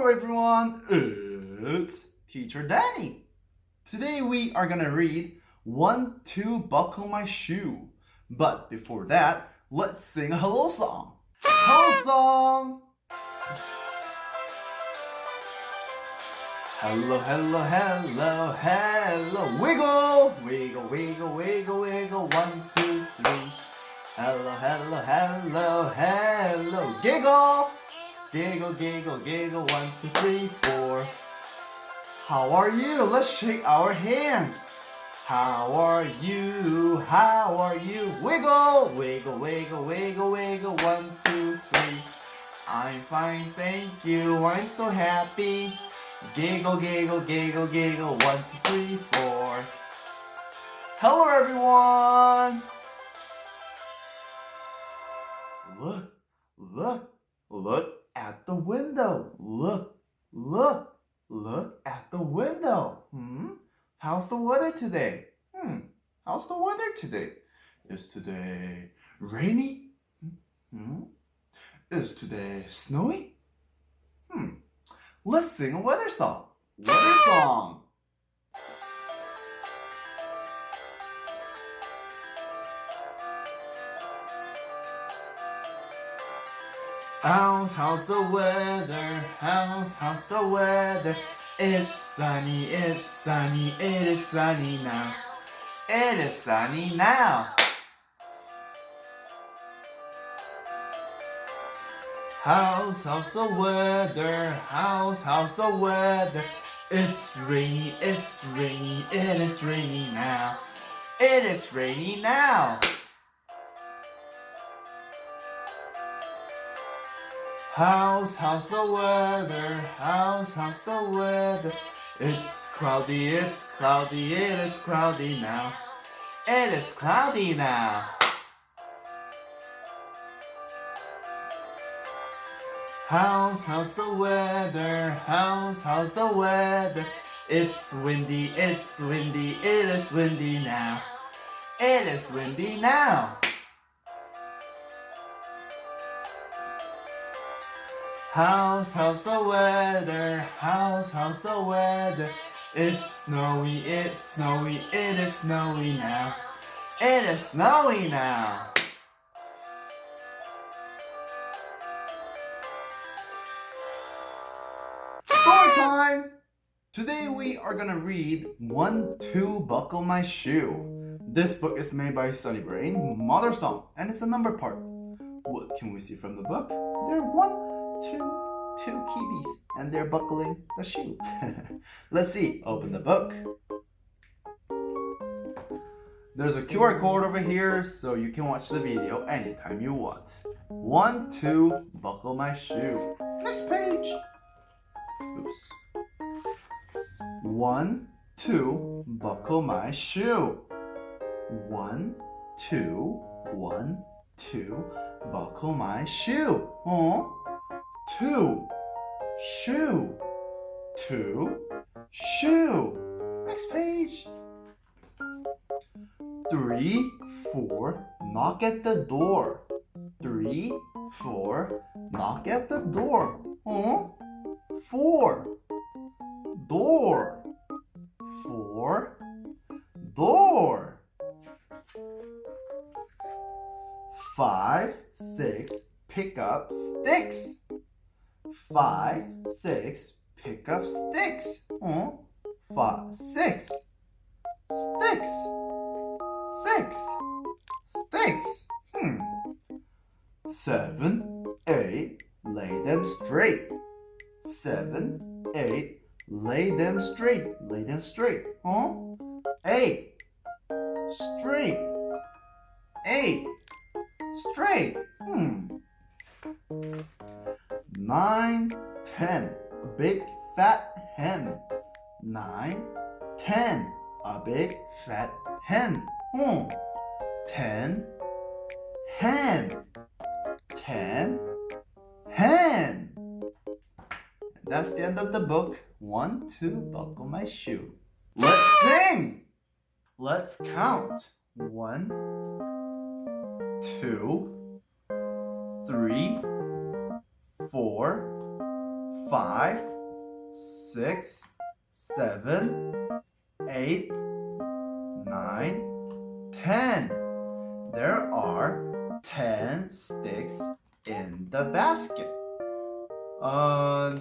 Hello everyone, it's Teacher Danny. Today we are gonna read 1, 2, Buckle My Shoe. But before that, let's sing a hello song. Hello song! Hello, hello, hello, hello. Wiggle, wiggle, wiggle, wiggle, wiggle. 1, 2, 3. Hello, hello, hello, hello. Giggle, giggle, giggle, giggle. 1, 2, 3, 4. How are you? Let's shake our hands. How are you? How are you? Wiggle, wiggle, wiggle, wiggle, wiggle. 1, 2, 3. I'm fine, thank you. I'm so happy. Giggle, giggle, giggle, giggle. 1, 2, 3, 4. Hello, everyone. Look, look, look at the window. Look, look, look at the window. How's the weather today? How's the weather today? Is today rainy? Is today snowy? Let's sing a weather song. Weather song. How's the weather? How's the weather? It's sunny, it is sunny now. It is sunny now. How's the weather? How's the weather? It's rainy, it is rainy now. It is rainy now. How's the weather? How's the weather? It's cloudy, it is cloudy now. It is cloudy now. How's the weather? How's the weather? It's windy, it is windy now. It is windy now. How's the weather? How's the weather? It's snowy, it is snowy now. It is snowy now. Story time! Today we are gonna read 1, 2, Buckle My Shoe. This book is made by Sunny Brain, Mother Song, and it's a number part. What can we see from the book? There are two kitties, and they're buckling the shoe. Let's see. Open the book. There's a QR code over here, so you can watch the video anytime you want. 1, 2, Buckle My Shoe. Next page. Oops. 1, 2, Buckle My Shoe. 1, 2, 1, 2, Buckle My Shoe. 2, shoe, 2, shoe. Next page. 3, 4, knock at the door. 3, 4, knock at the door. 4, door. 4, door. 5, 6, pick up sticks. 5, 6, pick up sticks. 5, 6, sticks. 6, sticks. 7, 8, lay them straight. 7, 8, lay them straight. Lay them straight. 8, straight. 8, straight. 9, 10, a big fat hen. 9, 10, a big fat hen. 10, hen. 10, hen. That's the end of the book. 1, 2, Buckle My Shoe. Let's sing. Let's count. 1, 2, 3, 4, 5, 6, 7, 8, 9, 10. There are 10 sticks in the basket. I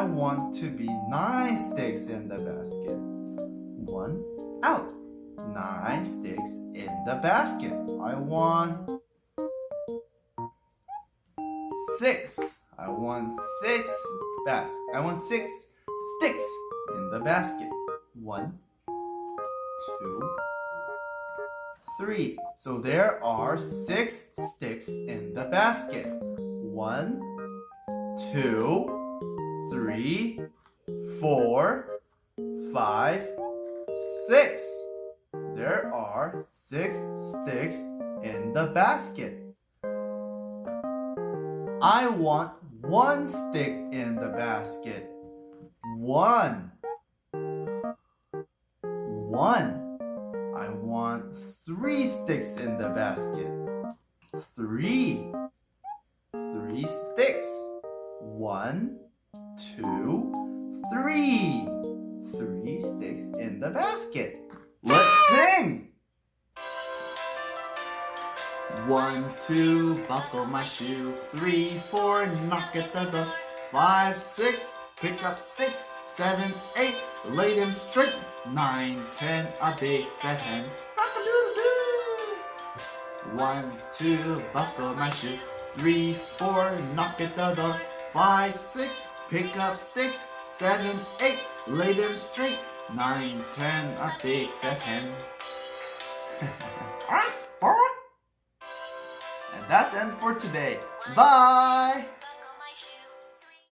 want to be 9 sticks in the basket. 1 out. 9 sticks in the basket. I want 6. I want 6 sticks in the basket. 1, 2, 3. So there are 6 sticks in the basket. 1, 2, 3, 4, 5, 6. There are 6 sticks in the basket. I want 1 stick in the basket. 1. I want 3 sticks in the basket. 3 sticks. 1, 2, 3. 3 sticks in the basket. Let's sing! 1, 2, buckle my shoe. 3, 4, knock at the door. 5, 6, pick up sticks. 7, 8, lay them straight. 9, 10, a big fat hen. Rock-a-doodle-doo! 1, 2, buckle my shoe. 3, 4, knock at the door. 5, 6, pick up sticks. 7, 8, lay them straight. 9, 10, a big fat hen. And that's it for today. Bye!